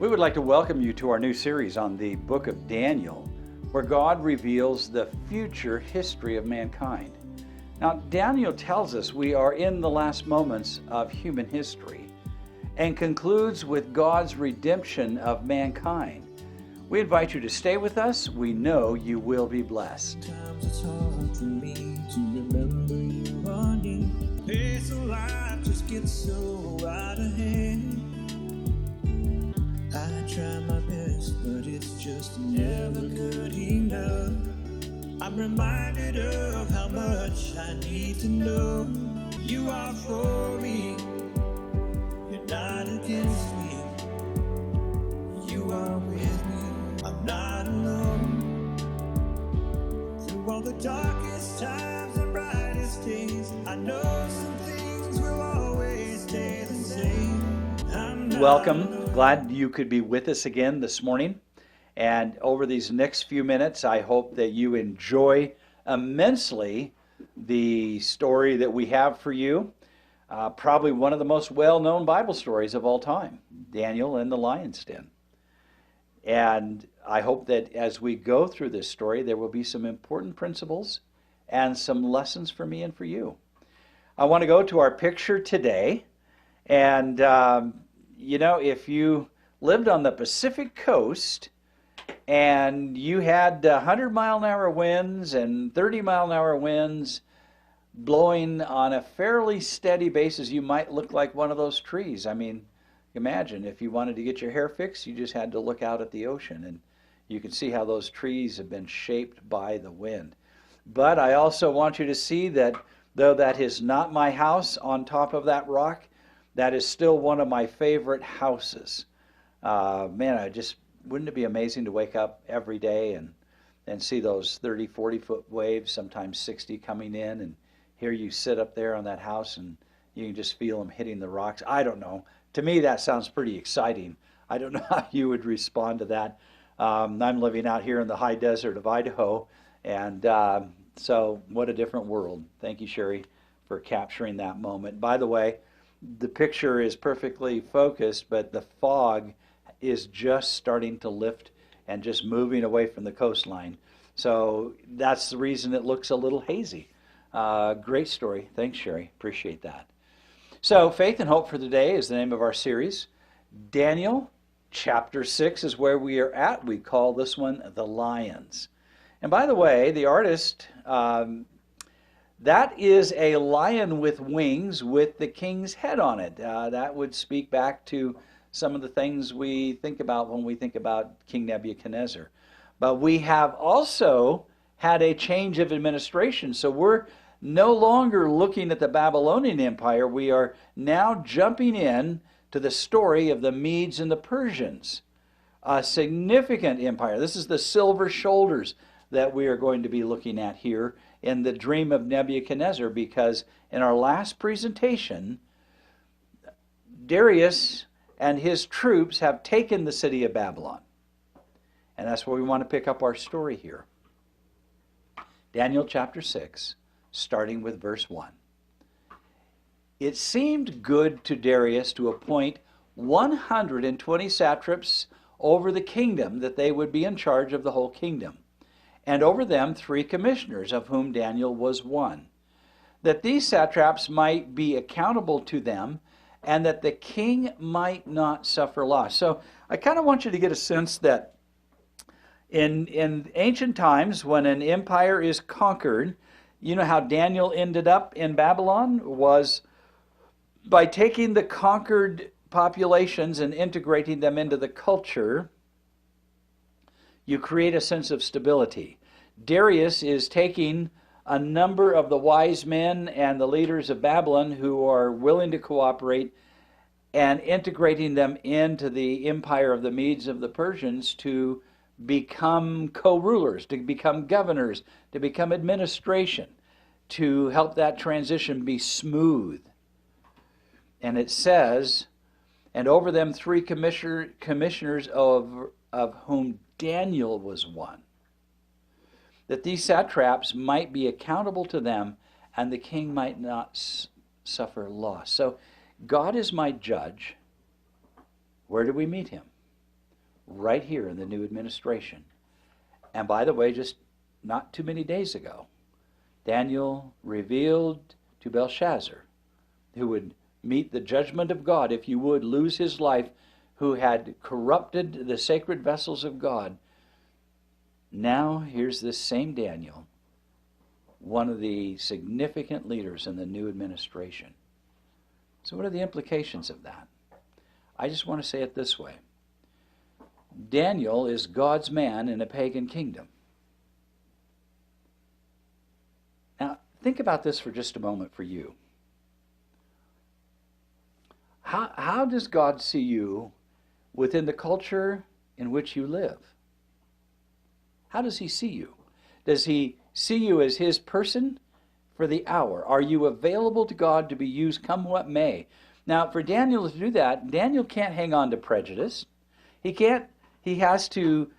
We would like to welcome you to our new series on the book of Daniel, where God reveals the future history of mankind. Now, Daniel tells us we are in the last moments of human history and concludes with God's redemption of mankind. We invite you to stay with us. We know you will be blessed. Sometimes it's hard for me to remember you are near. Pace of life just gets so out of hand. I try my best, but it's just never good enough. I'm reminded of how much I need to know. You are for me, you're not against me. You are with me, I'm not alone. Through all the darkest times and brightest days, I know some things will always stay the same. Welcome. Glad you could be with us again this morning. And over these next few minutes, I hope that you enjoy immensely the story that we have for you. Probably one of the most well-known Bible stories of all time, Daniel and the lion's den. And I hope that as we go through this story, there will be some important principles and some lessons for me and for you. I want to go to our picture today. And, if you lived on the Pacific coast and you had 100-mile-an-hour winds and 30-mile-an-hour winds blowing on a fairly steady basis, you might look like one of those trees. I mean, imagine if you wanted to get your hair fixed, you just had to look out at the ocean, and you can see how those trees have been shaped by the wind. But I also want you to see that though that is not my house on top of that rock, that is still one of my favorite houses. Wouldn't it be amazing to wake up every day and see those 30, 40-foot waves, sometimes 60 coming in, and here you sit up there on that house and you can just feel them hitting the rocks. I don't know. To me, that sounds pretty exciting. I don't know how you would respond to that. I'm living out here in the high desert of Idaho, and so what a different world. Thank you, Sherry, for capturing that moment. By the way, the picture is perfectly focused, but the fog is just starting to lift and just moving away from the coastline. So that's the reason it looks a little hazy. Great story. Thanks, Sherry. Appreciate that. So, Faith and Hope for the Day is the name of our series. Daniel chapter 6 is where we are at. We call this one The Lions. And by the way, the artist, that is a lion with wings with the king's head on it. That would speak back to some of the things we think about when we think about King Nebuchadnezzar. But we have also had a change of administration. So we're no longer looking at the Babylonian Empire. We are now jumping in to the story of the Medes and the Persians, a significant empire. This is the silver shoulders that we are going to be looking at here in the dream of Nebuchadnezzar, because in our last presentation, Darius and his troops have taken the city of Babylon. And that's where we want to pick up our story here. Daniel chapter 6, starting with verse 1. It seemed good to Darius to appoint 120 satraps over the kingdom, that they would be in charge of the whole kingdom, and over them 3 commissioners, of whom Daniel was one, that these satraps might be accountable to them, and that the king might not suffer loss. So I kind of want you to get a sense that in ancient times, when an empire is conquered, you know how Daniel ended up in Babylon was by taking the conquered populations and integrating them into the culture. You create a sense of stability. Darius is taking a number of the wise men and the leaders of Babylon who are willing to cooperate and integrating them into the empire of the Medes of the Persians to become co-rulers, to become governors, to become administration, to help that transition be smooth. And it says, and over them 3 commissioners of whom Daniel was one, that these satraps might be accountable to them, and the king might not suffer loss. So God is my judge. Where do we meet him? right here in the new administration. And by the way, just not too many days ago, Daniel revealed to Belshazzar, who would meet the judgment of God, if you would, lose his life, who had corrupted the sacred vessels of God. Now here's this same Daniel, one of the significant leaders in the new administration. So what are the implications of that? I just want to say it this way. Daniel is God's man in a pagan kingdom. Now, think about this for just a moment for you. How does God see you within the culture in which you live? How does he see you? Does he see you as his person for the hour? Are you available to God to be used come what may? Now, for Daniel to do that, Daniel can't hang on to prejudice. He has to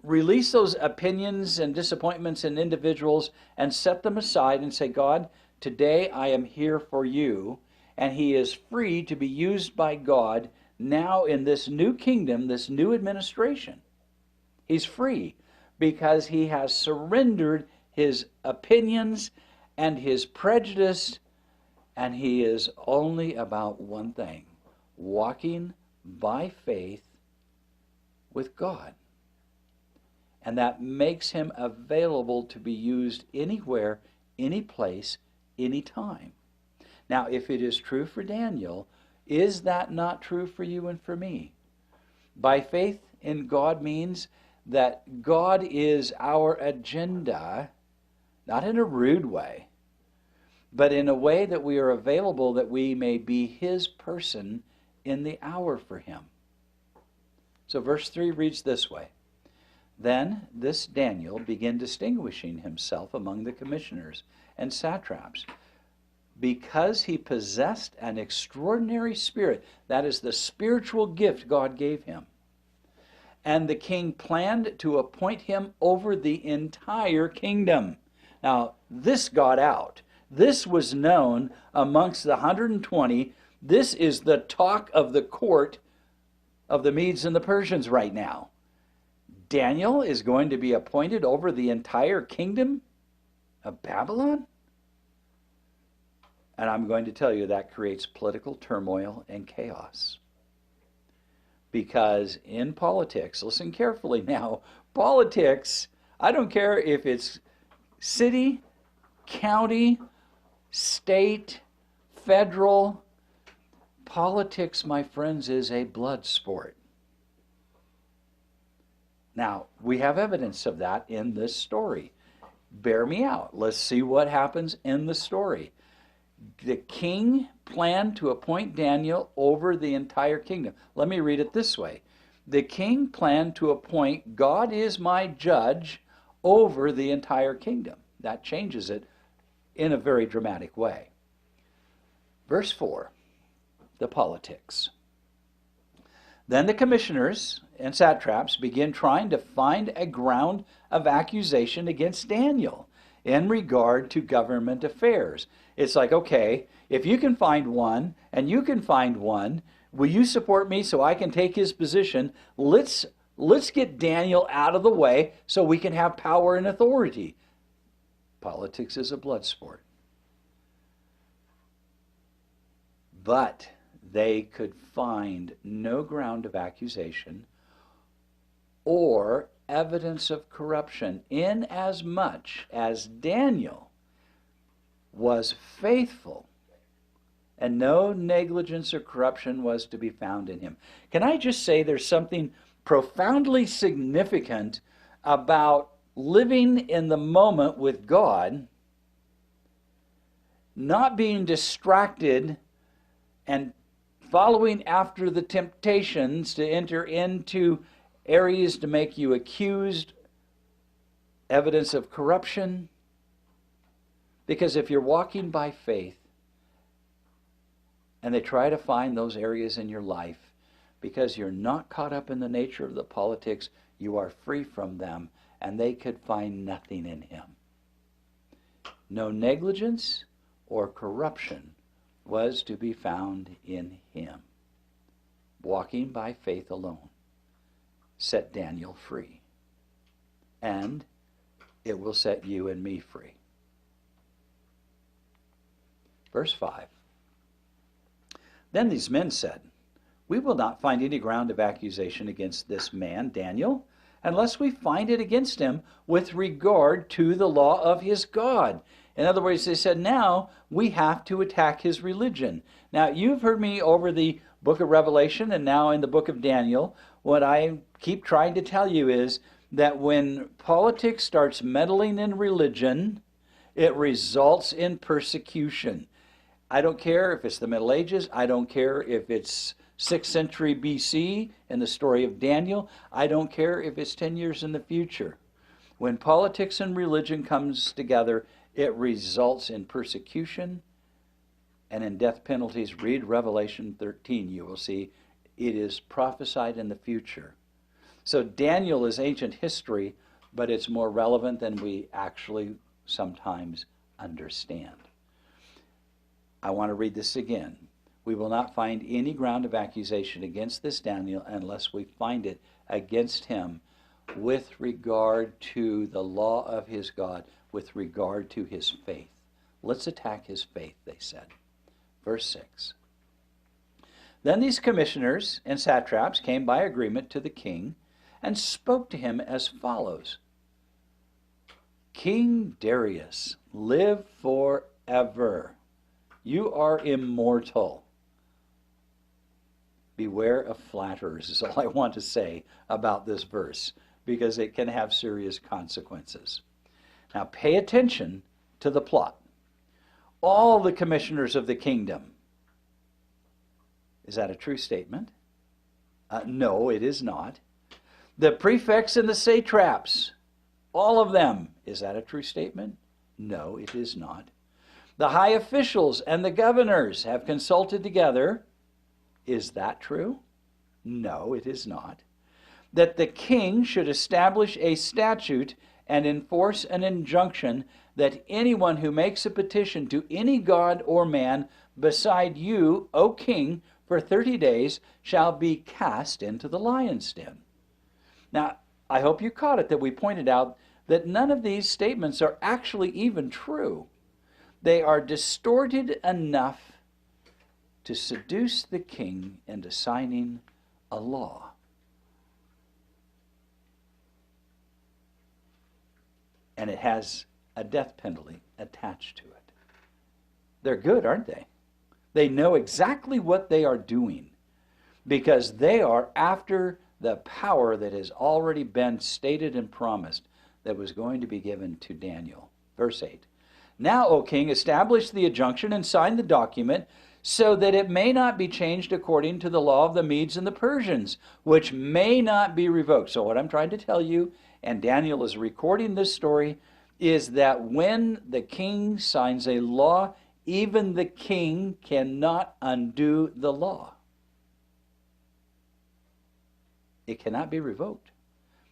release those opinions and disappointments in individuals and set them aside and say, God, today I am here for you. And he is free to be used by God now in this new kingdom, this new administration. He's free because he has surrendered his opinions and his prejudice, and he is only about one thing: walking by faith with God. And that makes him available to be used anywhere, any place, any time. Now, if it is true for Daniel, is that not true for you and for me? By faith in God means that God is our agenda, not in a rude way, but in a way that we are available that we may be his person in the hour for him. So verse 3 reads this way. Then this Daniel began distinguishing himself among the commissioners and satraps, because he possessed an extraordinary spirit. That is the spiritual gift God gave him. And the king planned to appoint him over the entire kingdom. Now, this got out. This was known amongst the 120. This is the talk of the court of the Medes and the Persians right now. Daniel is going to be appointed over the entire kingdom of Babylon? And I'm going to tell you that creates political turmoil and chaos. Because in politics, listen carefully now, politics, I don't care if it's city, county, state, federal, politics, my friends, is a blood sport. Now, we have evidence of that in this story. Bear me out. Let's see what happens in the story. The king planned to appoint Daniel over the entire kingdom. Let me read it this way. The king planned to appoint God is my judge over the entire kingdom. That changes it in a very dramatic way. Verse 4, the politics. Then the commissioners and satraps begin trying to find a ground of accusation against Daniel in regard to government affairs. It's like, okay, if you can find one and you can find one, will you support me so I can take his position? Let's get Daniel out of the way so we can have power and authority. Politics is a blood sport. But they could find no ground of accusation or evidence of corruption, inasmuch as Daniel was faithful and no negligence or corruption was to be found in him. Can I just say there's something profoundly significant about living in the moment with God, not being distracted and following after the temptations to enter into areas to make you accused, evidence of corruption. Because if you're walking by faith and they try to find those areas in your life, because you're not caught up in the nature of the politics, you are free from them, and they could find nothing in him. No negligence or corruption was to be found in him. Walking by faith alone. set Daniel free. And it will set you and me free. Verse 5. Then these men said, "We will not find any ground of accusation against this man, Daniel, unless we find it against him with regard to the law of his God." In other words, they said, now we have to attack his religion. Now, you've heard me over the book of Revelation and now in the book of Daniel. What I keep trying to tell you is that when politics starts meddling in religion, it results in persecution. I don't care if it's the Middle Ages. I don't care if it's 6th century BC in the story of Daniel. I don't care if it's 10 years in the future. When politics and religion comes together, it results in persecution and in death penalties. Read Revelation 13. You will see it is prophesied in the future. So Daniel is ancient history, but it's more relevant than we actually sometimes understand. I want to read this again. We will not find any ground of accusation against this Daniel unless we find it against him with regard to the law of his God, with regard to his faith. Let's attack his faith, they said. Verse 6. Then these commissioners and satraps came by agreement to the king and spoke to him as follows. King Darius, live forever. You are immortal. Beware of flatterers is all I want to say about this verse, because it can have serious consequences. Now pay attention to the plot. All the commissioners of the kingdom. Is that a true statement? No, it is not. The prefects and the satraps, all of them. Is that a true statement? No, it is not. The high officials and the governors have consulted together. Is that true? No, it is not. That the king should establish a statute and enforce an injunction that anyone who makes a petition to any god or man beside you, O king, for 30 days shall be cast into the lion's den. Now, I hope you caught it that we pointed out that none of these statements are actually even true. They are distorted enough to seduce the king into signing a law. And it has a death penalty attached to it. They're good, aren't they? They know exactly what they are doing because they are after the power that has already been stated and promised that was going to be given to Daniel. Verse 8. Now, O king, establish the injunction and sign the document so that it may not be changed according to the law of the Medes and the Persians, which may not be revoked. So what I'm trying to tell you, and Daniel is recording this story, is that when the king signs a law, even the king cannot undo the law. It cannot be revoked.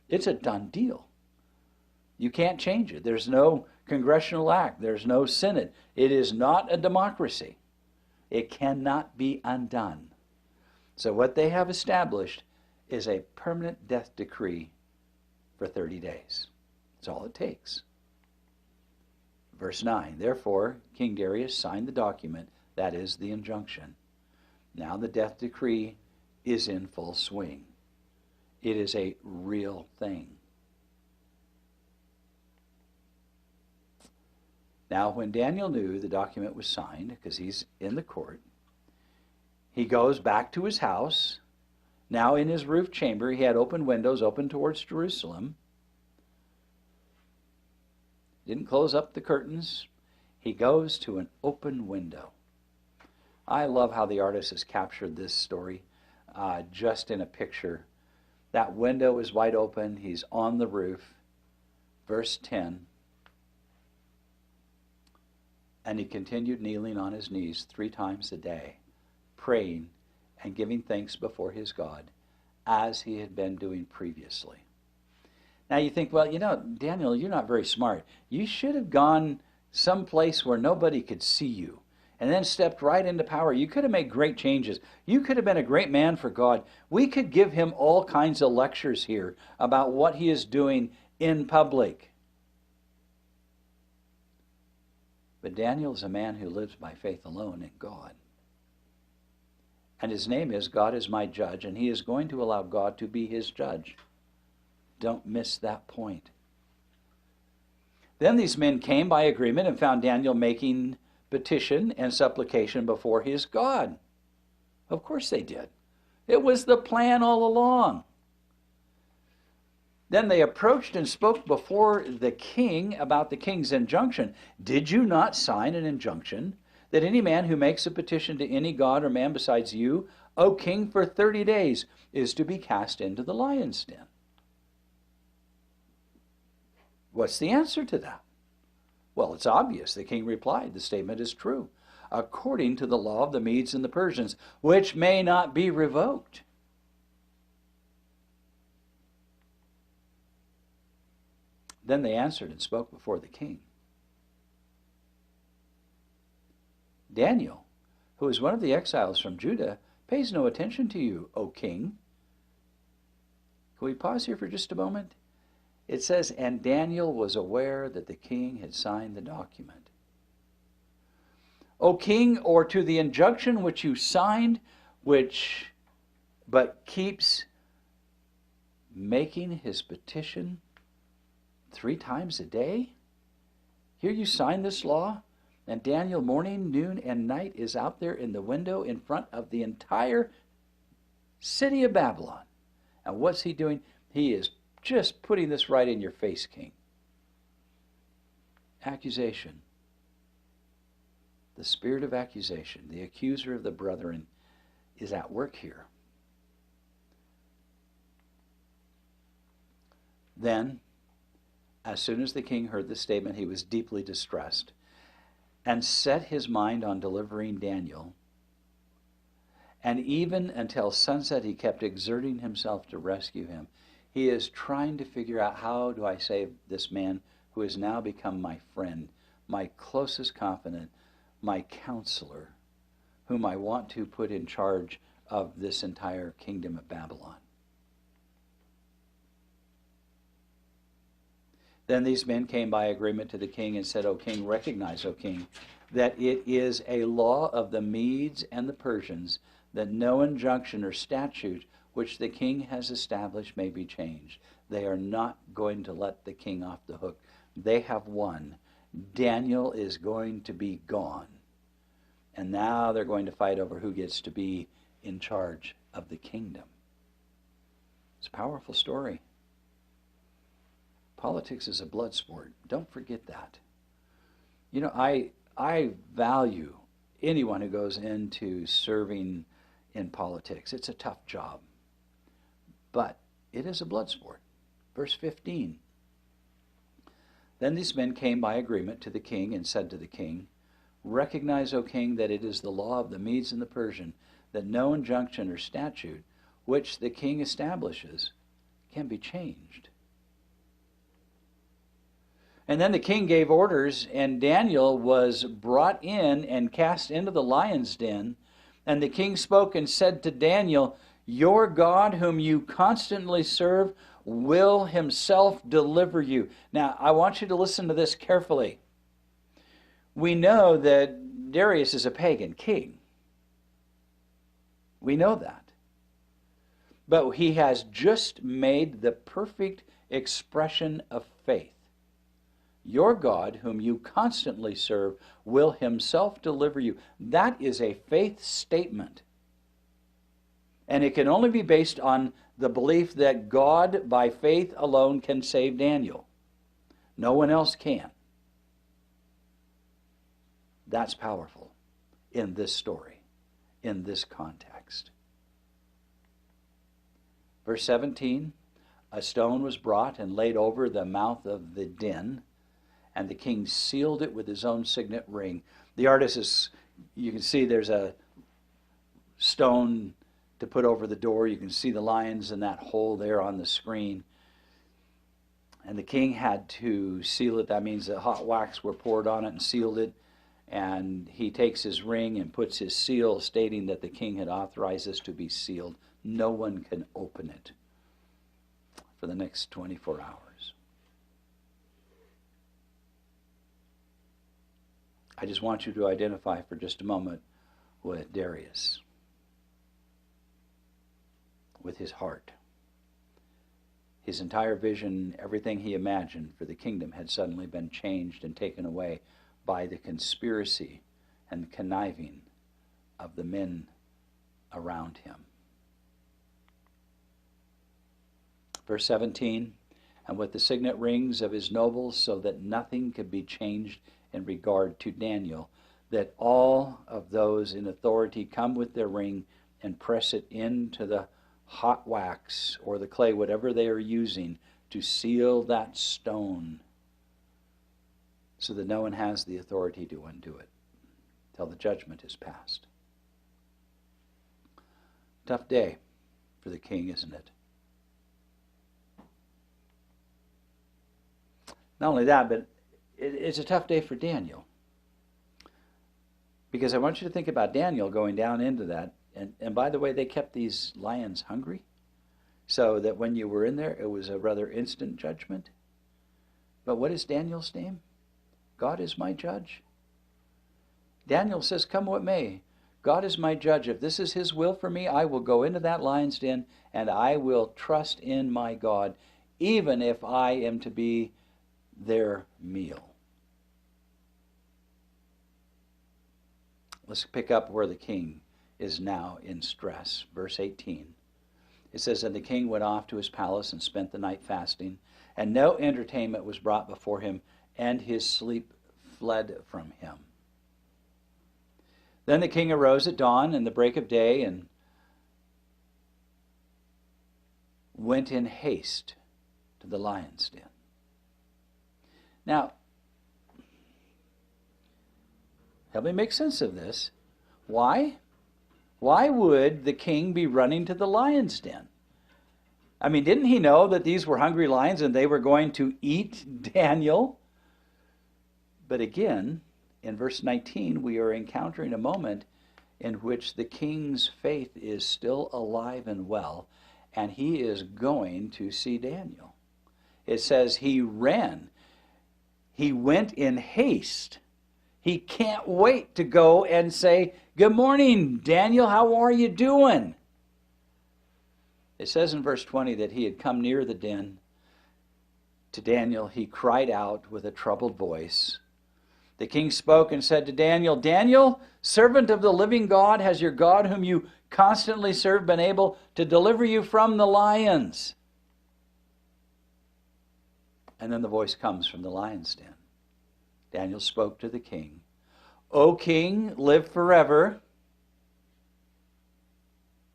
It's a done deal. You can't change it. There's no congressional act. There's no Senate. It is not a democracy. It cannot be undone. So what they have established is a permanent death decree for 30 days. That's all it takes. Verse 9, therefore, King Darius signed the document, that is the injunction. Now the death decree is in full swing. It is a real thing. Now, when Daniel knew the document was signed, because he's in the court, he goes back to his house. Now in his roof chamber, he had open windows open towards Jerusalem. Didn't close up the curtains. He goes to an open window. I love how the artist has captured this story just in a picture. That window is wide open. He's on the roof. Verse 10. And he continued kneeling on his knees 3 times a day, praying and giving thanks before his God, as he had been doing previously. Now you think, well, Daniel, you're not very smart. You should have gone someplace where nobody could see you. and then stepped right into power. You could have made great changes. You could have been a great man for God. We could give him all kinds of lectures here about what he is doing in public. But Daniel is a man who lives by faith alone in God. And his name is God is my judge, and he is going to allow God to be his judge. Don't miss that point. Then these men came by agreement and found Daniel making petition and supplication before his God. Of course they did. It was the plan all along. Then they approached and spoke before the king about the king's injunction. Did you not sign an injunction that any man who makes a petition to any god or man besides you, O king, for 30 days is to be cast into the lion's den? What's the answer to that? Well, it's obvious. The king replied, the statement is true, according to the law of the Medes and the Persians, which may not be revoked. Then they answered and spoke before the king. Daniel, who is one of the exiles from Judah, pays no attention to you, O king. Can we pause here for just a moment? It says, and Daniel was aware that the king had signed the document. O king, or to the injunction which you signed, which but keeps making his petition 3 times a day? Here you sign this law, and Daniel morning, noon, and night is out there in the window in front of the entire city of Babylon. And what's he doing? He is just putting this right in your face, king. Accusation. The spirit of accusation, the accuser of the brethren, is at work here. Then, as soon as the king heard the statement, he was deeply distressed and set his mind on delivering Daniel. And even until sunset, he kept exerting himself to rescue him. He is trying to figure out, how do I save this man who has now become my friend, my closest confidant, my counselor, whom I want to put in charge of this entire kingdom of Babylon. Then these men came by agreement to the king and said, O king, recognize, O king, that it is a law of the Medes and the Persians that no injunction or statute which the king has established may be changed. They are not going to let the king off the hook. They have won. Daniel is going to be gone. And now they're going to fight over who gets to be in charge of the kingdom. It's a powerful story. Politics is a blood sport. Don't forget that. You know, I value anyone who goes into serving in politics. It's a tough job. But it is a blood sport. Verse 15. Then these men came by agreement to the king and said to the king, recognize, O king, that it is the law of the Medes and the Persian that no injunction or statute which the king establishes can be changed. And then the king gave orders, and Daniel was brought in and cast into the lion's den. And the king spoke and said to Daniel, your God, whom you constantly serve, will himself deliver you. Now, I want you to listen to this carefully. We know that Darius is a pagan king. We know that. But he has just made the perfect expression of faith. Your God, whom you constantly serve, will himself deliver you. That is a faith statement. And it can only be based on the belief that God, by faith alone, can save Daniel. No one else can. That's powerful in this story, in this context. Verse 17, a stone was brought and laid over the mouth of the den, and the king sealed it with his own signet ring. The artist is, you can see there's a stone to put over the door. You can see the lions in that hole there on the screen. And the king had to seal it. That means that hot wax were poured on it and sealed it. And he takes his ring and puts his seal, stating that the king had authorized this to be sealed. No one can open it for the next 24 hours. I just want you to identify for just a moment with Darius, with his heart. His entire vision, everything he imagined for the kingdom had suddenly been changed and taken away by the conspiracy and the conniving of the men around him. Verse 17, and with the signet rings of his nobles, so that nothing could be changed in regard to Daniel, that all of those in authority come with their ring and press it into the hot wax or the clay, whatever they are using, to seal that stone, so that no one has the authority to undo it till the judgment is passed. Tough day for the king, isn't it? Not only that, but it's a tough day for Daniel. Because I want you to think about Daniel going down into that. And by the way, they kept these lions hungry, so that when you were in there, it was a rather instant judgment. But what is Daniel's name? God is my judge. Daniel says, come what may, God is my judge. If this is his will for me, I will go into that lion's den, and I will trust in my God, even if I am to be their meal. Let's pick up where the king is now in stress. Verse 18. It says, and the king went off to his palace and spent the night fasting, and no entertainment was brought before him, and his sleep fled from him. Then the king arose at dawn and the break of day, and went in haste to the lion's den. Now, help me make sense of this. Why? Why would the king be running to the lion's den? I mean, didn't he know that these were hungry lions and they were going to eat Daniel? But again, in verse 19, we are encountering a moment in which the king's faith is still alive and well, and he is going to see Daniel. It says he ran. He went in haste. He can't wait to go and say, good morning, Daniel, how are you doing? It says in verse 20 that he had come near the den to Daniel. He cried out with a troubled voice. The king spoke and said to Daniel, Daniel, servant of the living God, has your God, whom you constantly serve, been able to deliver you from the lions? And then the voice comes from the lion's den. Daniel spoke to the king, O king, live forever.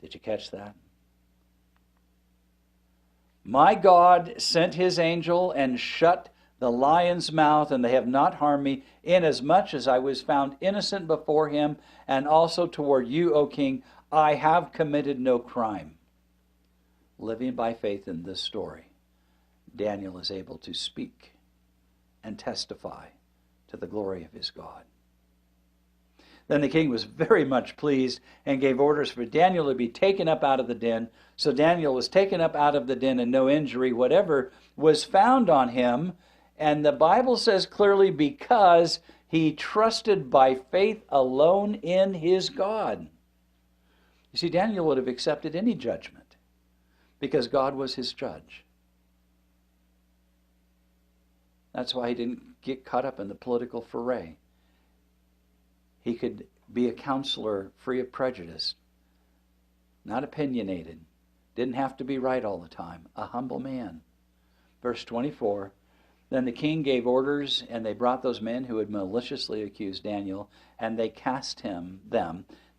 Did you catch that? My God sent his angel and shut the lion's mouth, and they have not harmed me, inasmuch as I was found innocent before him, and also toward you, O king, I have committed no crime. Living by faith in this story, Daniel is able to speak and testify to the glory of his God. Then the king was very much pleased and gave orders for Daniel to be taken up out of the den. So Daniel was taken up out of the den, and no injury whatever was found on him. And the Bible says clearly, because he trusted by faith alone in his God. You see, Daniel would have accepted any judgment because God was his judge. That's why he didn't get caught up in the political foray. He could be a counselor free of prejudice, not opinionated, didn't have to be right all the time, a humble man. Verse 24, then the king gave orders, and they brought those men who had maliciously accused Daniel, and they cast them.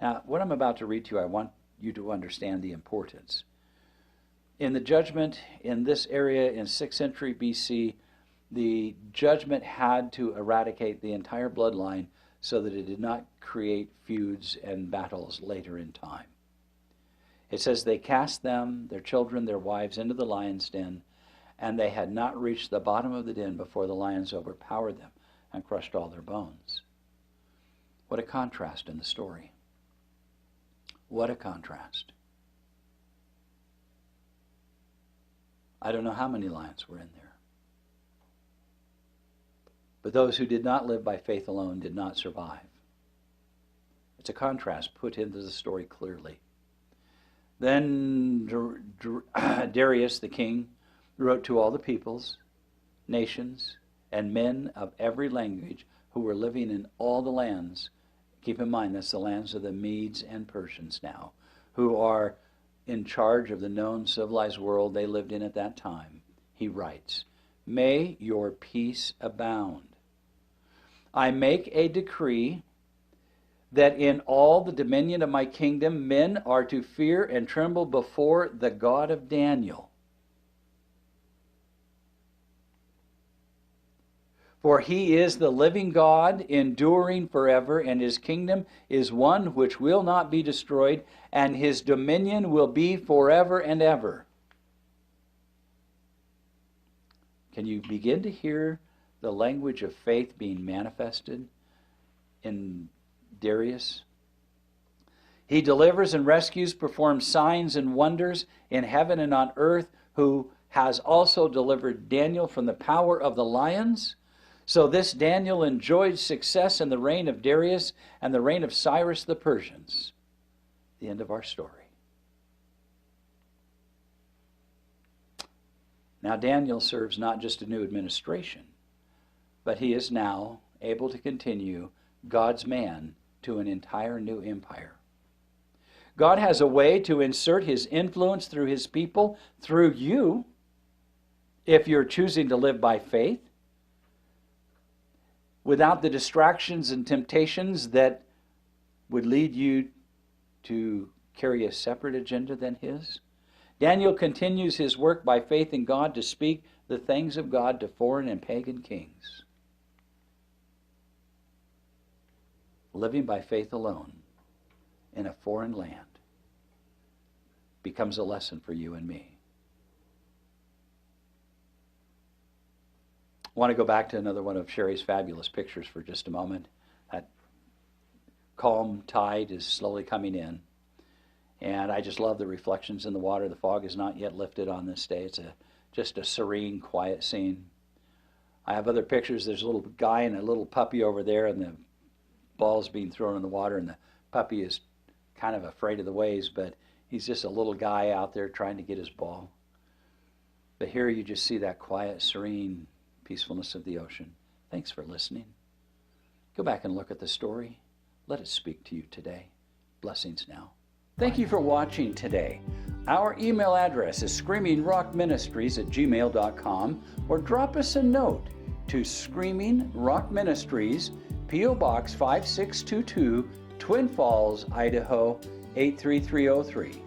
Now, what I'm about to read to you, I want you to understand the importance. In the judgment in this area in 6th century BC, the judgment had to eradicate the entire bloodline so that it did not create feuds and battles later in time. It says they cast them, their children, their wives, into the lion's den, and they had not reached the bottom of the den before the lions overpowered them and crushed all their bones. What a contrast in the story. What a contrast. I don't know how many lions were in there. But those who did not live by faith alone did not survive. It's a contrast put into the story clearly. Then Darius the king wrote to all the peoples, nations, and men of every language who were living in all the lands. Keep in mind, that's the lands of the Medes and Persians now, who are in charge of the known civilized world they lived in at that time. He writes, "May your peace abound. I make a decree that in all the dominion of my kingdom men are to fear and tremble before the God of Daniel. For he is the living God, enduring forever, and his kingdom is one which will not be destroyed, and his dominion will be forever and ever." Can you begin to hear the language of faith being manifested in Darius? He delivers and rescues, performs signs and wonders in heaven and on earth, who has also delivered Daniel from the power of the lions. So this Daniel enjoyed success in the reign of Darius and the reign of Cyrus the Persians. The end of our story. Now Daniel serves not just a new administration, but he is now able to continue God's man to an entire new empire. God has a way to insert his influence through his people, through you, if you're choosing to live by faith, without the distractions and temptations that would lead you to carry a separate agenda than his. Daniel continues his work by faith in God to speak the things of God to foreign and pagan kings. Living by faith alone in a foreign land becomes a lesson for you and me. I want to go back to another one of Sherry's fabulous pictures for just a moment. That calm tide is slowly coming in. And I just love the reflections in the water. The fog is not yet lifted on this day. It's just a serene, quiet scene. I have other pictures. There's a little guy and a little puppy over there, and the ball's being thrown in the water, and the puppy is kind of afraid of the waves, but he's just a little guy out there trying to get his ball. But here you just see that quiet, serene peacefulness of the ocean. Thanks for listening. Go back and look at the story. Let it speak to you today. Blessings now. Thank you for watching today. Our email address is screamingrockministries@gmail.com, or drop us a note to Screaming Rock Ministries, P.O. Box 5622, Twin Falls, Idaho 83303.